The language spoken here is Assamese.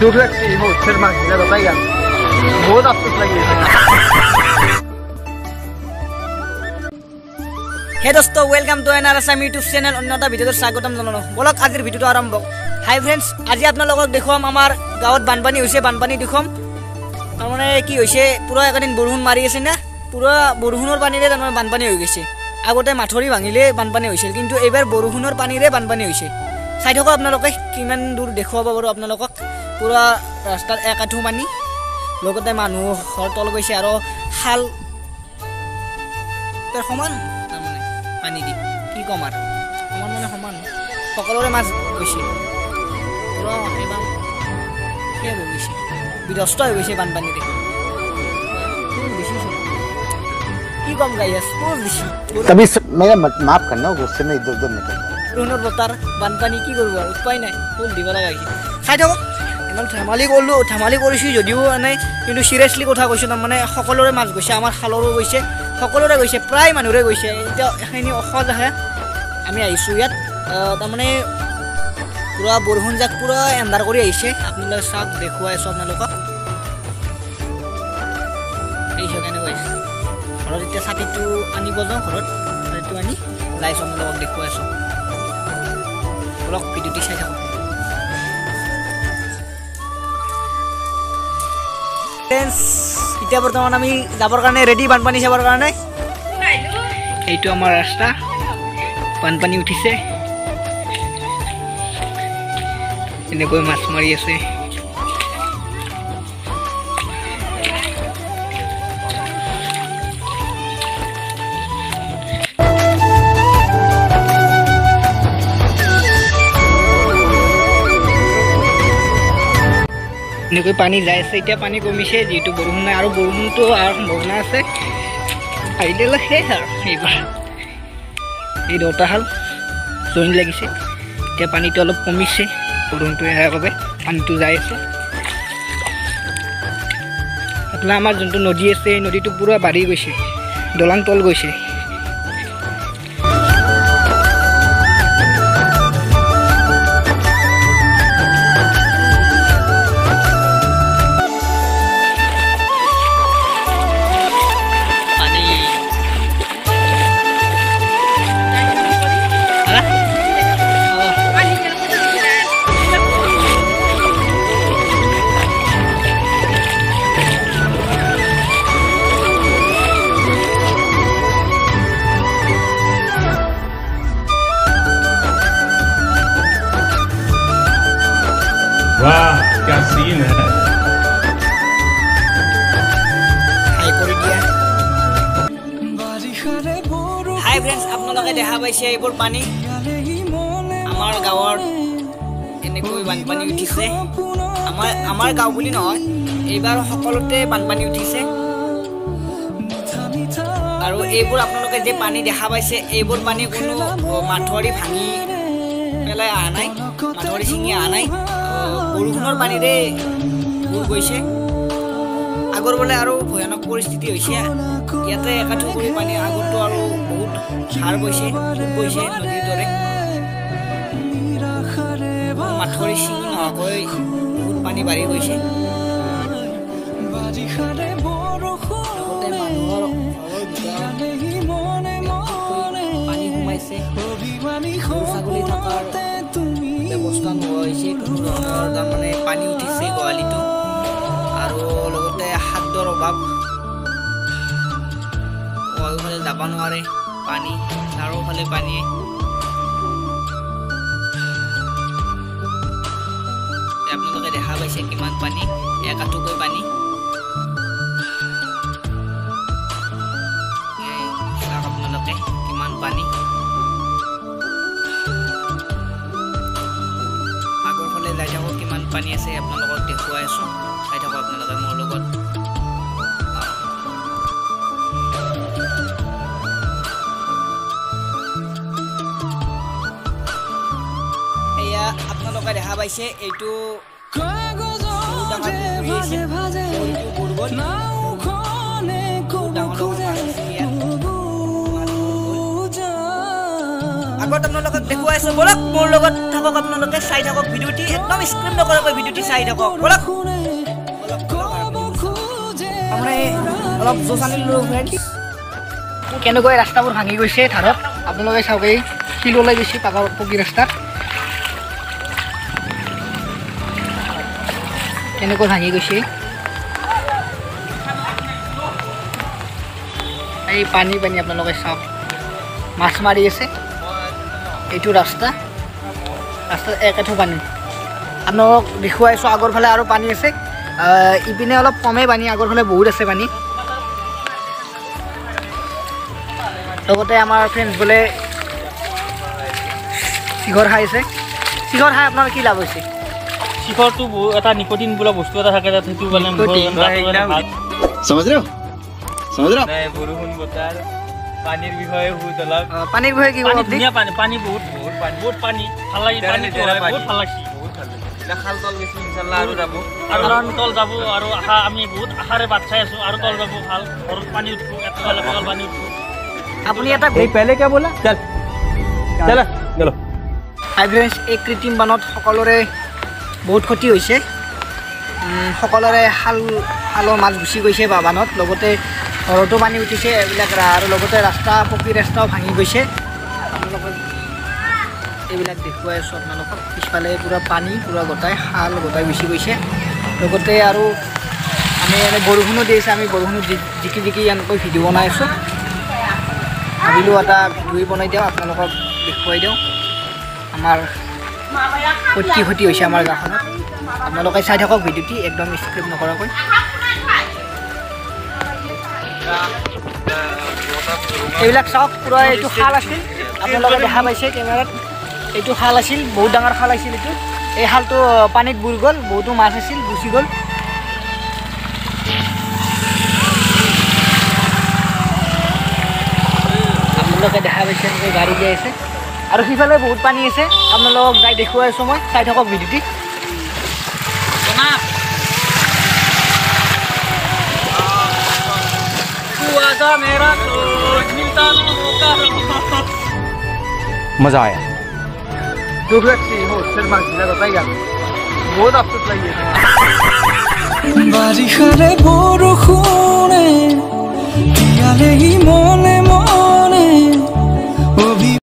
দুটো একটি হোস্টেল মাগিলে বাবা ইয়ার বহুত আফসোস লাগে হে দোস্ত ওয়েলকাম টু এনার আসাম ইউটিউব চ্যানেল অন্যটা ভিডিওতে স্বাগতম জানানো বলক আজিৰ ভিডিওটো আৰম্ভ হাই ফ্ৰেন্ডস আজি আপোনালোকক দেখুৱাম আমাৰ গাঁৱত বানপানী হৈছে বানপানী দেখুৱাম তাৰমানে কি হৈছে পুৰা একদিন বৰষুণ মাৰি আছে না পুৰা বৰষুণৰ পানীৰে তাৰমানে বানপানী হৈ গৈছে আগতে মাঠৰি ভাঙিলে বানপানী হৈছিল কিন্তু এইবাৰ বৰষুণৰ পানীৰে বানপানী হৈছে চাই থাকক আপোনালোকে কিমান দূৰ দেখুৱাব বাৰু আপোনালোকক পুৰা ৰাস্তাত এক আঁঠু পানী লগতে মানুহ ঘৰ তল গৈছে আৰু খাল সমান তাৰমানে পানী দি কি কম আৰু সমান মানে সমান সকলোৰে মাছ গৈছে পুৰা এবাৰ সেই হৈ গৈছে বিধ্বস্ত হৈ গৈছে বানপানীৰে কি কম গাইছ বহুত বেছি तभी मेरा माफ करना गुस्से में इधर उधर निकल ৰুণৰ বতাৰ বানপানী কি কৰিব আৰু উপায় নাই ফুল দিব লগা হৈছে চাই থাকক ইমান ধেমালি কৰিছোঁ যদিও এনেই কিন্তু চিৰিয়াছলি কথা কৈছোঁ তাৰমানে সকলোৰে মাছ গৈছে আমাৰ খালৰো গৈছে সকলোৰে গৈছে প্ৰায় মানুহৰে গৈছে এতিয়া এইখিনি অসজ আহে আমি আহিছোঁ ইয়াত তাৰমানে পুৰা বৰষুণ যাক পুৰা এন্ধাৰ কৰি আহিছে আপোনালোকে চাওক দেখুৱাই আছোঁ আপোনালোকক আহিছোঁ কেনেকৈ আহিছে ঘৰত এতিয়া ছাতিটো আনিব যাওঁ ঘৰত ছাতিটো আনি যাইছোঁ আপোনালোকক দেখুৱাই আছোঁ অলপ ভিডিঅ'টি চাই থাকক এতিয়া বৰ্তমান আমি যাবৰ কাৰণে ৰেডি বানপানী চাবৰ কাৰণে এইটো আমাৰ ৰাস্তা বানপানী উঠিছে এনেকৈ মাছ মাৰি আছে এনেকৈ পানী যাই আছে এতিয়া পানী কমিছে যিহেতু বৰষুণ নাই আৰু বৰষুণটো অহাৰ সম্ভাৱনা আছে আহিলে শেষ আৰু এইবাৰ এই দুটা হাল জইন লাগিছে এতিয়া পানীটো অলপ কমিছে বৰষুণটো এৰাৰ বাবে পানীটো যাই আছে আপোনাৰ আমাৰ যোনটো নদী আছে এই নদীটো পুৰা বাঢ়ি গৈছে দলং তল গৈছে वाह क्या सीन है হাই ফ্ৰেন্ডছ আপোনালোকে দেখা পাইছে এইবোৰ পানী আমাৰ গাঁৱৰ এনেকৈ বানপানী উঠিছে আমাৰ গাঁও বুলি নহয় এইবাৰ সকলোতে বানপানী উঠিছে আৰু এইবোৰ আপোনালোকে যে পানী দেখা পাইছে এইবোৰ পানী কোনো মাঠৰি ভাঙি পেলাই অহা নাই মাঠৰি ছিঙি অহা নাই বৰষুণৰ পানীৰে বুৰ গৈছে আগৰ বোলে আৰু ভয়ানক পৰিস্থিতি হৈছে ইয়াতে একাঠু কৰি পানী আগতো আৰু বহুত ধাৰ গৈছে নদীৰ দৰে মাঠৰি ছিঙি নোহোৱাকৈ বহুত পানী বাঢ়ি গৈছে লগতে মানুহৰ পানী সোমাইছে ছাগলী থকাৰ ব্যৱস্থা নোহোৱা হৈছে কোনো ধৰণৰ তাৰমানে পানী উঠিছে গোহালিটো আৰু লগতে খাদ্যৰ অভাৱ ফালে যাব নোৱাৰে পানী চাৰিওফালে পানীয়ে আপোনালোকে দেখা পাইছে কিমান পানী একাঠুকৈ পানী চাওক আপোনালোকে কিমান পানী আগৰ ফালে যাই থাকক কিমান পানী আছে আপোনালোকক দেখুৱাই আছোঁ চাই থাকক আপোনালোকে মোৰ লগত এয়া আপোনালোকে দেখা পাইছে এইটো আগত আপোনালোকক দেখুৱাই আছো বলক মোৰ লগত থাকক আপোনালোকে চাই থাকক ভিডিঅ'টি একদম স্ক্ৰিপ নকৰাকৈ ভিডিঅ'টি চাই থাকক বলক মানে অলপ জোচ আনিলোঁ ফ্ৰেণ্ডছ কেনেকৈ ৰাস্তাবোৰ ভাঙি গৈছে ধাৰত আপোনালোকে চাওক এই শিল ওলাই গৈছে পকী ৰাস্তাত কেনেকৈ ভাঙি গৈছে এই পানী আপোনালোকে চাওক মাছ মাৰি আছে এইটো ৰাস্তাত এক এঠো পানী আপোনালোকক দেখুৱাইছোঁ আগৰ ফালে আৰু পানী আছে ইপিনে অলপ কমেই পানী আগৰ ফালে বহুত আছে পানী লগতে আমাৰ ফ্ৰেণ্ডছ বোলে চিঘৰ খাই আছে চিঘৰ খাই আপোনাৰ কি লাভ হৈছে শিখৰটো এটা নিকটিন বোলা বস্তু এটা থাকে তাত সেইটো মানে বৰষুণ বতৰ পানীৰ বিষয়ে পানীৰ বিষয়ে কি ক'ব ধুনীয়া পানী বহুত পানী ভাল লাগি পানী বহুত ভাল লাগছি খাল তল বেছি ইনশাআল্লাহ আৰু যাব আৰু তল যাব আৰু আমি বহুত আশাৰে বাট চাই আছো আৰু তল যাব ভাল ঘৰত পানী উঠব এতকালে পাগল পানী উঠব আপুনি এটা पहले क्या बोला चल चलो चलो হাই ফ্ৰেণ্ডছ এই কৃত্ৰিম বানত সকলোৰে বহুত ক্ষতি হৈছে সকলোৰে হালৰ মাছ গুচি গৈছে বা বানত লগতে ঘৰতো পানী উঠিছে এইবিলাক আৰু লগতে পকী ৰাস্তাও ভাঙি গৈছে আপোনালোকক এইবিলাক দেখুৱাই আছোঁ আপোনালোকক পিছফালে পূৰা পানী পূৰা গোটাই গুচি গৈছে লগতে আৰু আমি এনে বৰষুণো দি আছে আমি বৰষুণত জিকি এনেকৈ ভিডিঅ' বনাই আছোঁ ভাবিলোঁ এটা ভিডিঅ' বনাই দিওঁ আপোনালোকক দেখুৱাই দিওঁ আমাৰ কি ক্ষতি হৈছে আমাৰ গাঁওখনত আপোনালোকে চাই থাকক ভিডিঅ'টি একদম স্ক্ৰিপ নকৰাকৈ এইবিলাক চাওক পূৰা এইটো খাল আছিল আপোনালোকে দেখা পাইছে কেমেৰাত এইটো খাল আছিল বহুত ডাঙৰ খাল আছিল এইটো এই খালটো পানীত বুৰ গ'ল বহুতো মাছ আছিল গুচি গ'ল আপোনালোকে দেখা পাইছে এনেকৈ গাড়ী যাই আছে আৰু সিফালে বহুত পানী আছে আপোনালোকক যাই দেখুৱাই আছোঁ মই চাই থাকক ভিডিঅ'টি मजा आया जो व्यक्ति हो फिर मांगना बताइए बहुत अफसोस लगी বাৰিষাৰে বৰষুণে তিয়ালে মনে